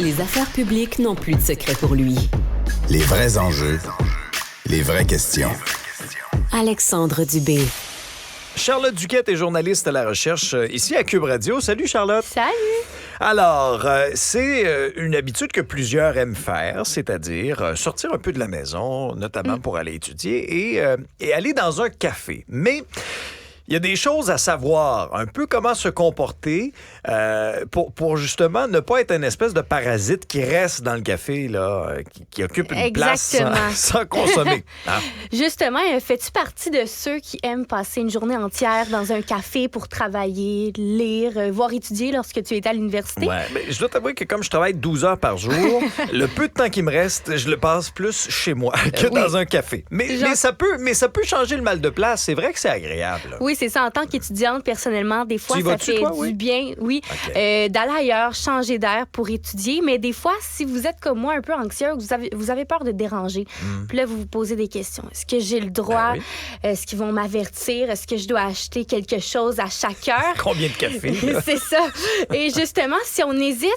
Les affaires publiques n'ont plus de secret pour lui. Les vrais enjeux, les vraies questions. Alexandre Dubé. Charlotte Duquette est journaliste à la recherche ici à Cube Radio. Salut Charlotte. Salut. Alors, c'est une habitude que plusieurs aiment faire, c'est-à-dire sortir un peu de la maison, notamment pour aller étudier et aller dans un café. Mais il y a des choses à savoir, un peu comment se comporter pour justement ne pas être une espèce de parasite qui reste dans le café, là, qui occupe une place sans consommer. Hein? Justement, fais-tu partie de ceux qui aiment passer une journée entière dans un café pour travailler, lire, voire étudier lorsque tu es à l'université? Ouais, mais je dois t'avouer que comme je travaille 12 heures par jour, le peu de temps qui me reste, je le passe plus chez moi que dans un café. Mais ça peut changer le mal de place. C'est vrai que c'est agréable. Là. Oui, c'est ça. En tant qu'étudiante, personnellement, des fois, ça fait du bien, okay. D'aller ailleurs, changer d'air pour étudier. Mais des fois, si vous êtes comme moi, un peu anxieux, vous avez peur de déranger. Puis là, vous vous posez des questions. Est-ce que j'ai le droit? Est-ce qu'ils vont m'avertir? Est-ce que je dois acheter quelque chose à chaque heure? Combien de café? C'est ça. Et justement, si on hésite,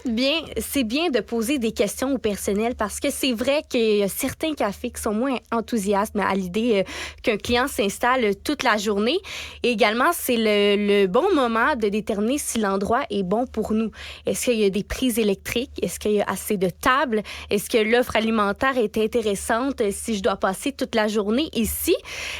c'est bien de poser des questions au personnel parce que c'est vrai qu'il y a certains cafés qui sont moins enthousiastes à l'idée qu'un client s'installe toute la journée. Et également, c'est le bon moment de déterminer si l'endroit est bon pour nous. Est-ce qu'il y a des prises électriques? Est-ce qu'il y a assez de tables? Est-ce que l'offre alimentaire est intéressante si je dois passer toute la journée ici?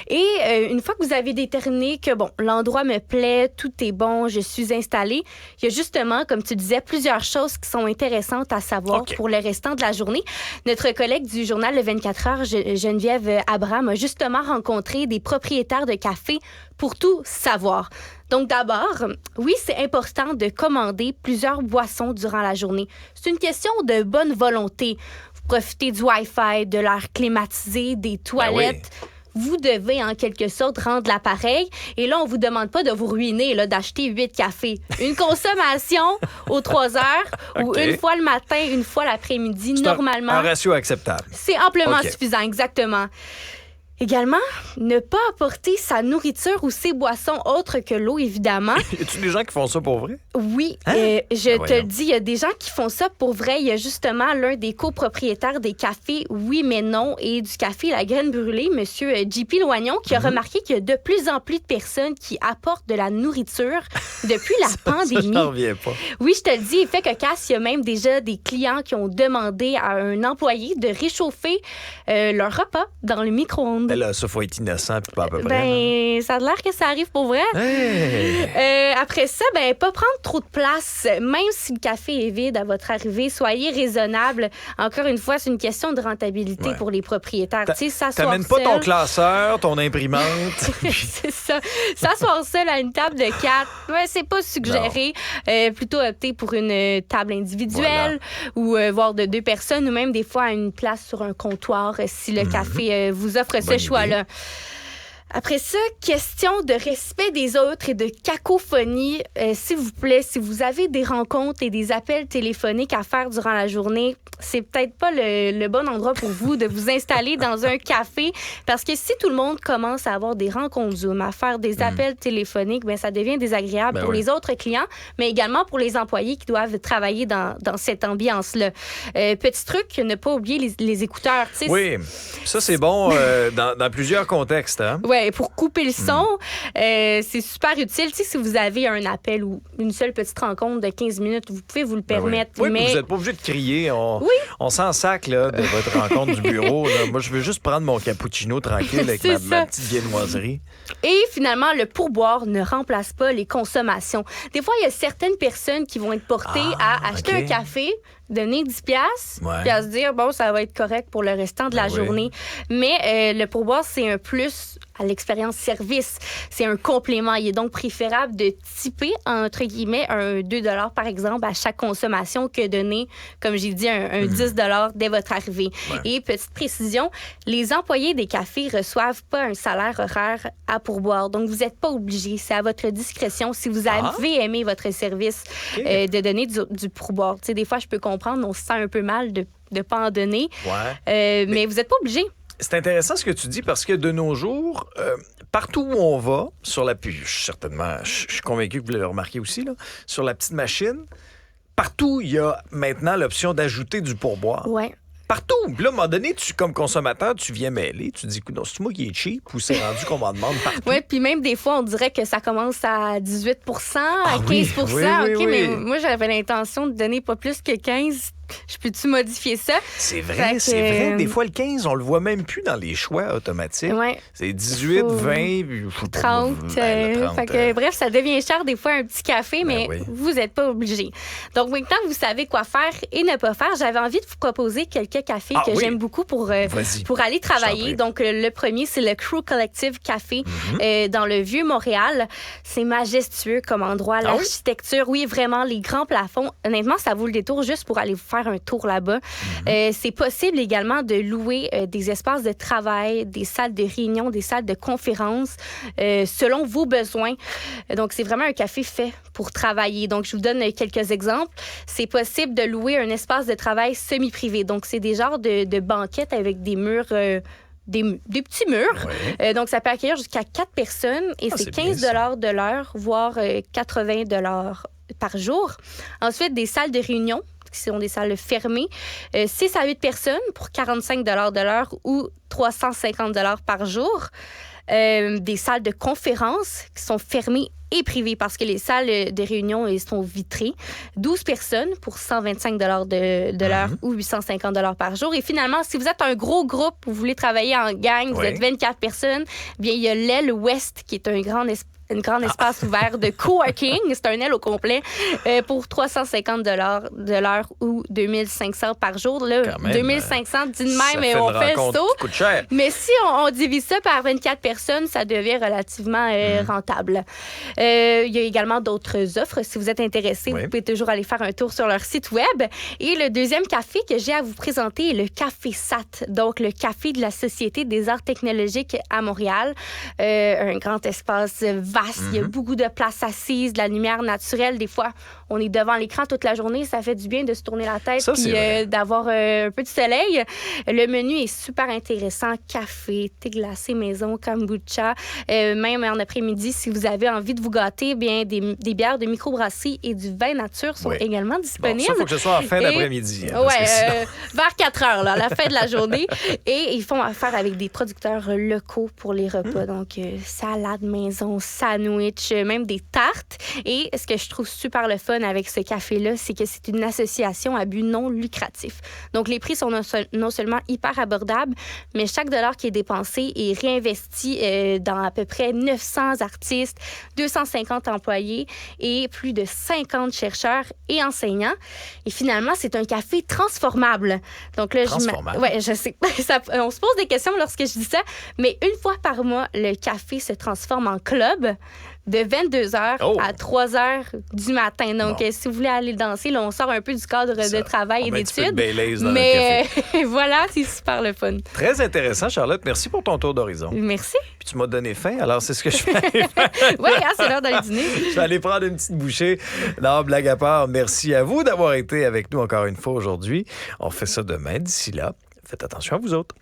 Et une fois que vous avez déterminé que, l'endroit me plaît, tout est bon, je suis installée, il y a justement, comme tu disais, plusieurs choses qui sont intéressantes à savoir pour le restant de la journée. Notre collègue du journal Le 24 heures, Geneviève Abraham, a justement rencontré des propriétaires de cafés pour tout savoir. Donc d'abord, oui, c'est important de commander plusieurs boissons durant la journée. C'est une question de bonne volonté. Vous profitez du Wi-Fi, de l'air climatisé, des toilettes. Vous devez, en quelque sorte, rendre l'appareil. Et là, on vous demande pas de vous ruiner, là, d'acheter 8 cafés. Une consommation aux 3 heures ou une fois le matin, une fois l'après-midi, normalement. Un ratio acceptable. C'est amplement suffisant, exactement. Également, ne pas apporter sa nourriture ou ses boissons autres que l'eau, évidemment. Y a-t-il des gens qui font ça pour vrai? Oui, je te le dis, il y a des gens qui font ça pour vrai. Il y a justement l'un des copropriétaires des cafés Oui mais non et du café La Graine Brûlée, M. JP Loignon, qui a remarqué qu'il y a de plus en plus de personnes qui apportent de la nourriture depuis la pandémie. Ça, j'en reviens pas. Oui, je te le dis, il fait cocasse. Il y a même déjà des clients qui ont demandé à un employé de réchauffer leur repas dans le micro-ondes. Ben là, ça, faut être innocent puis pas à peu près. Ça a l'air que ça arrive pour vrai. Hey. Après ça, pas prendre trop de place. Même si le café est vide à votre arrivée, soyez raisonnable. Encore une fois, c'est une question de rentabilité pour les propriétaires. T'amènes pas ton classeur, ton imprimante. C'est ça. S'asseoir seul à une table de 4, c'est pas suggéré. Plutôt opter pour une table individuelle ou voire de 2 personnes ou même des fois à une place sur un comptoir si le café vous offre ce choix-là. Après ça, question de respect des autres et de cacophonie. S'il vous plaît, si vous avez des rencontres et des appels téléphoniques à faire durant la journée, c'est peut-être pas le bon endroit pour vous de vous installer dans un café parce que si tout le monde commence à avoir des rencontres Zoom, à faire des appels téléphoniques, ça devient désagréable pour les autres clients, mais également pour les employés qui doivent travailler dans cette ambiance-là. Petit truc, ne pas oublier les écouteurs. Oui, ça c'est bon dans plusieurs contextes. Hein? Oui, pour couper le son, c'est super utile. Si vous avez un appel ou une seule petite rencontre de 15 minutes, vous pouvez vous le permettre. Oui, mais vous n'êtes pas obligé de crier. On s'en sac là, de votre rencontre du bureau. Là. Moi, je veux juste prendre mon cappuccino tranquille avec ma petite viennoiserie. Et finalement, le pourboire ne remplace pas les consommations. Des fois, il y a certaines personnes qui vont être portées à acheter un café, donner 10$, puis à se dire, ça va être correct pour le restant de la journée. Mais le pourboire, c'est un plus à l'expérience service. C'est un complément. Il est donc préférable de tiper, entre guillemets, un 2$ par exemple à chaque consommation que donner, comme j'ai dit, un 10$ dès votre arrivée. Et petite précision, les employés des cafés reçoivent pas un salaire horaire à pourboire. Donc, vous n'êtes pas obligé. C'est à votre discrétion. Si vous avez aimé votre service, de donner du pourboire. Tu sais, des fois, je peux comprendre, on se sent un peu mal de ne pas en donner. Mais vous n'êtes pas obligé. C'est intéressant ce que tu dis parce que de nos jours, partout où on va, sur la... Je suis convaincu que vous l'avez remarqué aussi, là, sur la petite machine, partout, il y a maintenant l'option d'ajouter du pourboire. Ouais. Partout. Puis là, à un moment donné, comme consommateur, tu viens mêler. Tu te dis, non, c'est moi qui est cheap ou c'est rendu qu'on m'en demande partout? Oui, puis même des fois, on dirait que ça commence à 18 à 15 oui, OK, oui. mais moi, j'avais l'intention de donner pas plus que 15. Je peux-tu modifier ça? C'est Fait vrai, que, c'est vrai. Des fois, le 15, on le voit même plus dans les choix automatiques. Ouais. C'est 18, Faut 20, puis 30. Ben, le 30, Fait que, bref, ça devient cher des fois un petit café, mais oui. vous n'êtes pas obligé. Donc, maintenant que vous savez quoi faire et ne pas faire, j'avais envie de vous proposer quelques cafés que oui. j'aime beaucoup pour Vas-y. aller Je t'en travailler. prie. Donc, le premier, c'est le Crew Collective Café dans le Vieux-Montréal. C'est majestueux comme endroit. Ah oui? L'architecture, oui, vraiment, les grands plafonds. Honnêtement, ça vaut le détour juste pour aller vous faire un tour là-bas. C'est possible également de louer des espaces de travail, des salles de réunion, des salles de conférence selon vos besoins. Donc, c'est vraiment un café fait pour travailler. Donc, je vous donne quelques exemples. C'est possible de louer un espace de travail semi-privé. Donc, c'est des genres de banquettes avec des murs... Des petits murs. Ouais. Donc, ça peut accueillir jusqu'à 4 personnes et c'est c'est bien 15 ça. de l'heure, voire 80 par jour. Ensuite, des salles de réunion qui sont des salles fermées. 6 à 8 personnes pour 45 de l'heure ou 350 par jour. Des salles de conférence qui sont fermées et privées parce que les salles de réunion sont vitrées. 12 personnes pour 125 de l'heure ou 850 par jour. Et finalement, si vous êtes un gros groupe, vous voulez travailler en gang, vous Oui. êtes 24 personnes, bien, il y a l'aile ouest qui est un grand espace ouvert de coworking. C'est un aile au complet pour 350 de l'heure ou 2500 par jour. Là, Quand même, 2500, dit de Ça même, mais fait on une fait le rencontre saut. qui coûte cher. Mais si on divise ça par 24 personnes, ça devient relativement rentable. Il y a également d'autres offres. Si vous êtes intéressé, Oui. vous pouvez toujours aller faire un tour sur leur site web. Et le deuxième café que j'ai à vous présenter est le Café SAT, donc le café de la Société des arts technologiques à Montréal. Un grand espace vaste. Il y a beaucoup de places assises, de la lumière naturelle. Des fois, on est devant l'écran toute la journée. Ça fait du bien de se tourner la tête Ça, c'est vrai. et d'avoir un peu de soleil. Le menu est super intéressant. Café, thé glacé maison, kombucha. Même en après-midi, si vous avez envie de vous gâter, bien, des bières de microbrasserie et du vin nature sont Oui. également Bon, disponibles. ça, il faut que ce soit en fin Et- d'après-midi. Parce que Ouais, sinon- vers 4 heures, là, à la fin de la journée. Et ils font affaire avec des producteurs locaux pour les repas. Donc, salade maison, sandwich, même des tartes. Et ce que je trouve super le fun avec ce café-là, c'est que c'est une association à but non lucratif. Donc, les prix sont non seulement hyper abordables, mais chaque dollar qui est dépensé est réinvesti dans à peu près 900 artistes, 250 employés et plus de 50 chercheurs et enseignants. Et finalement, c'est un café transformable. Donc là, Transformable? ouais, je sais. On se pose des questions lorsque je dis ça, mais une fois par mois, le café se transforme en club de 22h Oh! à 3h du matin. Donc, Bon. si vous voulez aller danser, là, on sort un peu du cadre Ça, de travail on et met un petit peu de d'études. Baileys dans Mais notre café. voilà, c'est super le fun. Très intéressant, Charlotte. Merci pour ton tour d'horizon. Merci. Puis tu m'as donné faim, alors c'est ce que je fais. Oui, c'est l'heure d'aller dîner. Je vais aller prendre une petite bouchée. Non, blague à part, merci à vous d'avoir été avec nous encore une fois aujourd'hui. On fait ça demain. D'ici là, faites attention à vous autres.